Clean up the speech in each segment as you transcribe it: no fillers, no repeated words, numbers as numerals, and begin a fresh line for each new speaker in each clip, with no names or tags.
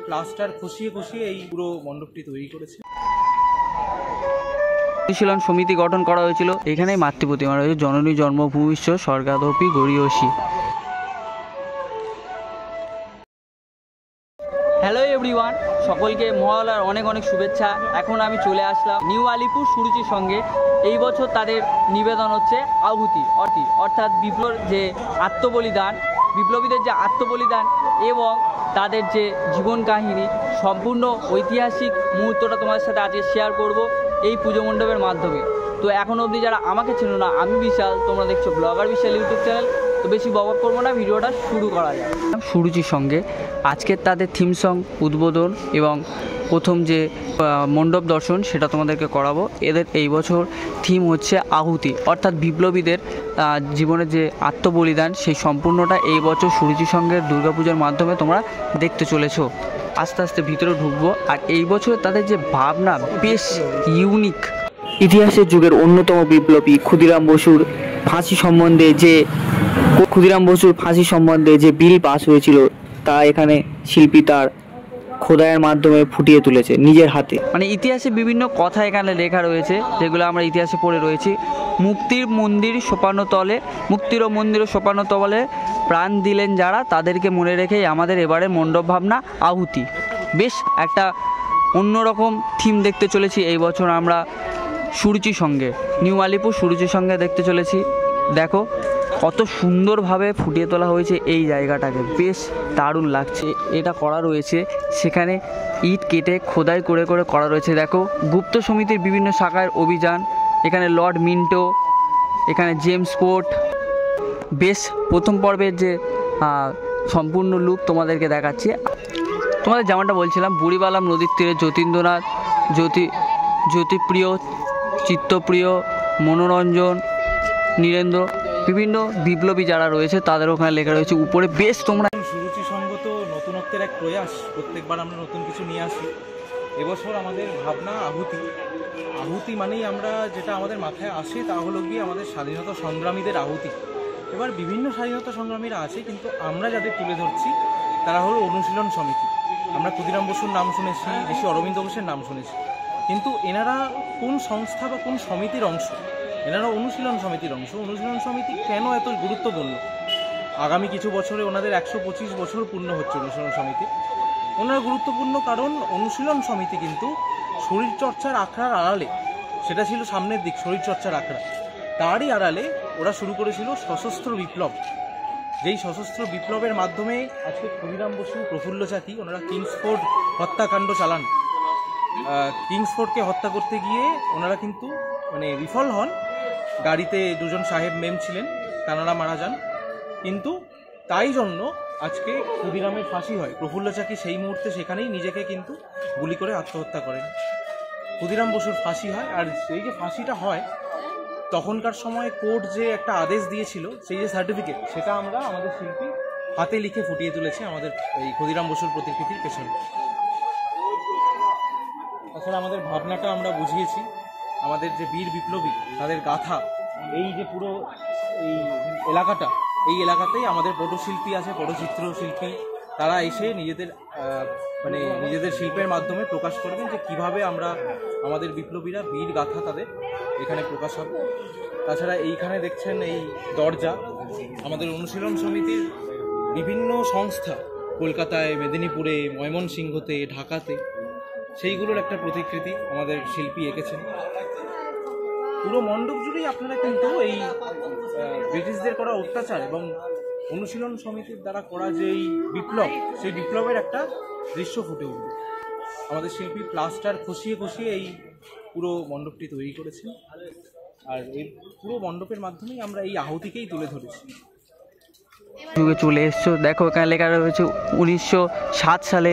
Plaster খসিয়ে এই পুরো মণ্ডপটি তৈরি করেছে।
অনুশীলন সমিতি গঠন করা হয়েছিল। এখানেই মাতৃ প্রতিমা রয়েছে, জননী জন্মভূমিষ্ঠ স্বর্গাদপি গরীয়সী। হ্যালো এভরিওয়ান, সকলকে মহালয়ার অনেক অনেক শুভেচ্ছা। এখন আমি চলে আসলাম নিউ আলিপুর সুরুচির সঙ্গে। এই বছর তাদের নিবেদন হচ্ছে আহুতি, অর্থাৎ বিপ্লবীদের যে আত্মবলিদান এবং তাদের যে জীবন কাহিনী, সম্পূর্ণ ঐতিহাসিক মুহূর্তটা তোমাদের সাথে আজকে শেয়ার করব এই পুজো মণ্ডপের মাধ্যমে। তো এখন অবধি যারা আমাকে চেনো না, আমি বিশাল, তোমরা দেখছো ব্লগার বিশাল ইউটিউব চ্যানেল। তো বেশি বকবক করবো না, ভিডিওটা শুরু করা যায়। সুরুচির সঙ্গে আজকের তাদের থিম সং উদ্বোধন এবং প্রথম যে মণ্ডপ দর্শন সেটা তোমাদেরকে করাবো। এদের এই বছর থিম হচ্ছে আহুতি, অর্থাৎ বিপ্লবীদের জীবনের যে আত্মবলিদান সেই সম্পূর্ণটা এই বছর সুরুচির সঙ্গে দুর্গাপূজার মাধ্যমে তোমরা দেখতে চলেছো। আস্তে আস্তে ভিতরে ঢুকবো। আর এই বছর তাদের যে ভাবনা বেশ ইউনিক। ইতিহাসের যুগের অন্যতম বিপ্লবী ক্ষুদিরাম বসুর ফাঁসি সম্বন্ধে যে বিল পাস হয়েছিল তা এখানে শিল্পী তার খোদাইয়ের মাধ্যমে ফুটিয়ে তুলেছে নিজের হাতে। মানে ইতিহাসে বিভিন্ন কথা এখানে লেখা রয়েছে, যেগুলো আমরা ইতিহাসে পড়ে রয়েছি। মুক্তির ও মন্দির সোপানো তলে প্রাণ দিলেন যারা, তাদেরকে মনে রেখেই আমাদের এবারে মণ্ডপ ভাবনা আহুতি। বেশ একটা অন্যরকম থিম দেখতে চলেছি এই বছর আমরা সুরুচির সঙ্গে, নিউ আলিপুর সুরুচির সঙ্গে দেখতে চলেছি। দেখো কত সুন্দরভাবে ফুটিয়ে তোলা হয়েছে এই জায়গাটাকে, বেশ দারুণ লাগছে। এটা করা রয়েছে সেখানে ইট কেটে খোদাই করে করা রয়েছে। দেখো গুপ্ত সমিতির বিভিন্ন শাখার অভিযান, এখানে লর্ড মিন্টো, এখানে জেমস কোর্ট। বেশ প্রথম পর্বের যে সম্পূর্ণ লুক তোমাদেরকে দেখাচ্ছি। তোমাদের যেমনটা বলছিলাম, বুড়িবালাম নদীর তীরে যতীন্দ্রনাথ, জ্যোতিপ্রিয়, চিত্তপ্রিয়, মনোরঞ্জন, নীরেন্দ্র, বিভিন্ন বিপ্লবী যারা রয়েছে তাদের ওখানে লেখা রয়েছে উপরে। বেশ তোমরা
সুরুচি সঙ্গত নতুনত্বের এক প্রয়াস, প্রত্যেকবার আমরা নতুন কিছু নিয়ে আসি। এবছর আমাদের ভাবনা আহুতি মানেই আমরা যেটা আমাদের মাথায় আসে তা হলো গিয়ে আমাদের স্বাধীনতা সংগ্রামীদের আহুতি। এবার বিভিন্ন স্বাধীনতা সংগ্রামীরা আছে, কিন্তু আমরা যাদের তুলে ধরছি তারা হলো অনুশীলন সমিতি। আমরা ক্ষুদিরাম বসুর নাম শুনেছি, ঋষি অরবিন্দ ঘোষের নাম শুনেছি, কিন্তু এনারা কোন সংস্থা বা কোন সমিতির অংশ? এনারা অনুশীলন সমিতির অংশ। অনুশীলন সমিতি কেন এত গুরুত্বপূর্ণ? আগামী কিছু বছরে ওনাদের 125 বছর পূর্ণ হচ্ছে অনুশীলন সমিতি। ওনারা গুরুত্বপূর্ণ কারণ অনুশীলন সমিতি কিন্তু শরীরচর্চার আখড়ার আড়ালে, সেটা ছিল সামনের দিক শরীরচর্চার আখড়া, তারই আড়ালে ওরা শুরু করেছিল সশস্ত্র বিপ্লব। যেই সশস্ত্র বিপ্লবের মাধ্যমে আজকে ক্ষুদিরাম বসু, প্রফুল্ল চাকি ওনারা কিংসফোর্ড হত্যাকাণ্ড চালান। কিংসফোর্ডকে হত্যা করতে গিয়ে ওনারা কিন্তু বিফল হন। গাড়িতে দুজন সাহেব মেম ছিলেন, তাঁরা মারা যান। কিন্তু তাই জন্য আজকে ক্ষুদিরামের ফাঁসি হয়। প্রফুল্ল চাকি সেই মুহূর্তে সেখানেই নিজেকে কিন্তু গুলি করে আত্মহত্যা করেন। ক্ষুদিরাম বসুর ফাঁসি হয়। আর সেই যে ফাঁসিটা হয়, তখনকার সময় কোর্ট যে একটা আদেশ দিয়েছিল, সেই যে সার্টিফিকেট, সেটা আমরা আমাদের শিল্পী হাতে লিখে ফুটিয়ে তুলেছি আমাদের এই ক্ষুদিরাম বসুর প্রতিকৃতির পেছনে। তাছাড়া আমাদের ভাবনাটা আমরা বুঝিয়েছি। আমাদের যে বীর বিপ্লবী তাদের গাথা, এই যে পুরো এই এলাকাতেই আমাদের পটশিল্পী আছে, পটচিত্র শিল্পী, তারা এসে নিজেদের শিল্পের মাধ্যমে প্রকাশ করবেন যে কিভাবে আমরা আমাদের বিপ্লবীরা বীর গাথা তাদের এখানে প্রকাশ হবে। তাছাড়া এইখানে দেখছেন এই দরজা, আমাদের অনুশীলন সমিতির বিভিন্ন সংস্থা কলকাতায়, মেদিনীপুরে, ময়মনসিংহতে, ঢাকাতে, সেইগুলোর একটা প্রতিকৃতি আমাদের শিল্পী এঁকেছেন। পুরো মণ্ডপ জুড়েই আপনারা কিন্তু এই ব্রিটিশদের করা অত্যাচার এবং অনুশীলন সমিতির দ্বারা করা যেই বিপ্লব, সেই বিপ্লবের একটা দৃশ্য ফুটে উঠবে। আমাদের শিল্পী প্লাস্টার খসিয়ে এই পুরো মণ্ডপটি তৈরি করেছেন। আর এই পুরো মণ্ডপের মাধ্যমেই আমরা এই আহুতিকেই তুলে ধরেছি।
যুগে চলে এসছো। দেখো এখানে লেখা রয়েছে 1907 সালে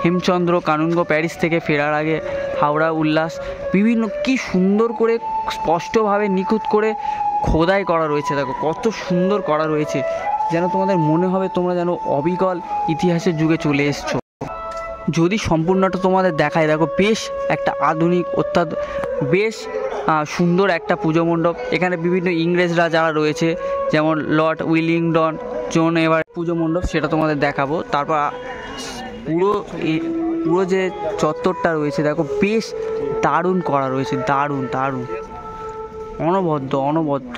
হেমচন্দ্র কানুনগো প্যারিস থেকে ফেরার আগে হাওড়া উল্লাস। বিভিন্ন কি সুন্দর করে স্পষ্টভাবে নিখুঁত করে খোদাই করা রয়েছে। দেখো কত সুন্দর করা রয়েছে, যেন তোমাদের মনে হবে তোমরা যেন অবিকল ইতিহাসের যুগে চলে এসছো। যদি সম্পূর্ণটা তোমাদের দেখায়, দেখো বেশ একটা আধুনিক বেশ সুন্দর একটা পুজো মণ্ডপ। এখানে বিভিন্ন ইংরেজরা যারা রয়েছে, যেমন লর্ড উইলিংটন, জন এভার পুজো মণ্ডপ, সেটা তোমাদের দেখাবো। তারপর পুরো যে চত্বরটা রয়েছে দেখো বেশ দারুণ করা রয়েছে, দারুণ দারুণ, অনবদ্য।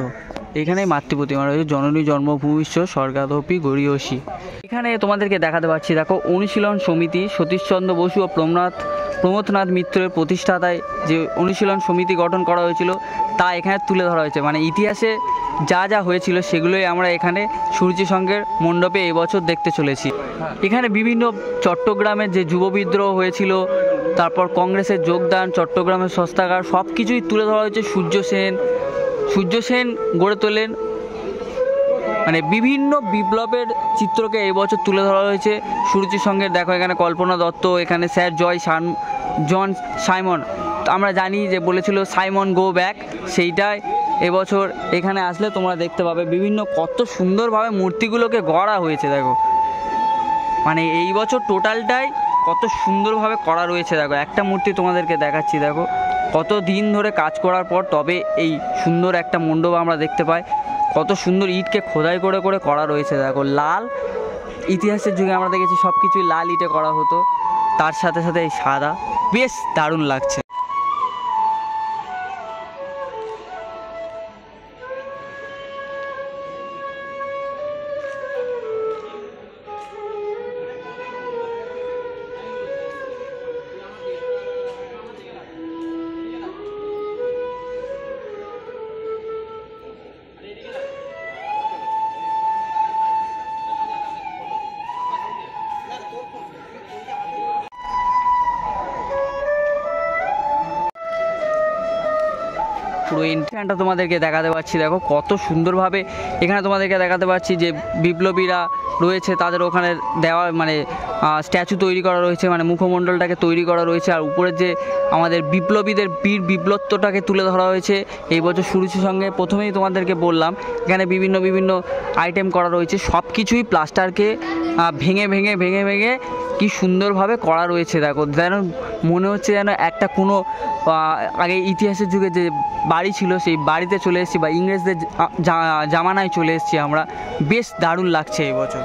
এখানে মাতৃপ্রতিমা রয়েছে, জননী জন্মভূমিষ্ঠ স্বর্গাদপি গরীয়সী। এখানে তোমাদেরকে দেখাতে পাচ্ছি দেখো অনুশীলন সমিতি সতীশচন্দ্র বসু ও প্রমথনাথ মিত্রের প্রতিষ্ঠাতায় যে অনুশীলন সমিতি গঠন করা হয়েছিল তা এখানে তুলে ধরা হয়েছে। মানে ইতিহাসে যা যা হয়েছিল সেগুলোই আমরা এখানে সুরুচি সংঘের মণ্ডপে এবছর দেখতে চলেছি। এখানে বিভিন্ন চট্টগ্রামের যে যুব বিদ্রোহ হয়েছিল, তারপর কংগ্রেসের যোগদান, চট্টগ্রামের সস্তাগার, সব কিছুই তুলে ধরা হয়েছে। সূর্য সেন গড়ে তোলেন, মানে বিভিন্ন বিপ্লবের চিত্রকে এবছর তুলে ধরা হয়েছে সুরুচি সংঘের। দেখো এখানে কল্পনা দত্ত, এখানে স্যার জন সাইমন, আমরা জানি যে বলেছিল সাইমন গো ব্যাক, সেইটাই এবছর এখানে আসলে তোমরা দেখতে পাবে বিভিন্ন কত সুন্দরভাবে মূর্তিগুলোকে গড়া হয়েছে। দেখো মানে এই বছর টোটালটাই কত সুন্দরভাবে করা রয়েছে। দেখো একটা মূর্তি তোমাদেরকে দেখাচ্ছি, দেখো কত দিন ধরে কাজ করার পর তবে এই সুন্দর একটা মণ্ডপ আমরা দেখতে পাই। কত সুন্দর ইটকে খোদাই করে করে করা রয়েছে। দেখো লাল, ইতিহাসের যুগে আমরা দেখেছি সব কিছুই লাল ইটে করা হতো, তার সাথে সাথে এই সাদা, বেশ দারুণ লাগছে। পুরো ইন্ডিয়ানটা তোমাদেরকে দেখাতে পাচ্ছি। দেখো কত সুন্দরভাবে এখানে তোমাদেরকে দেখাতে পাচ্ছি যে বিপ্লবীরা রয়েছে, তাদের ওখানে দেওয়া মানে স্ট্যাচু তৈরি করা রয়েছে, মানে মুখমণ্ডলটাকে তৈরি করা রয়েছে। আর উপরে যে আমাদের বিপ্লবীদের বীর বিপ্লবটাকে তুলে ধরা হয়েছে এই বছর সুরুচির সঙ্গে। প্রথমেই তোমাদেরকে বললাম এখানে বিভিন্ন আইটেম করা রয়েছে, সব কিছুই প্লাস্টারকে ভেঙে ভেঙে ভেঙে ভেঙে কি সুন্দরভাবে করা রয়েছে। দেখো যেন মনে হচ্ছে যেন একটা কোনো আগে ইতিহাসের যুগে যে বাড়ি ছিল সেই বাড়িতে চলে এসেছি, বা ইংরেজদের জামানায় চলে এসেছি আমরা। বেশ দারুণ লাগছে এই বছর।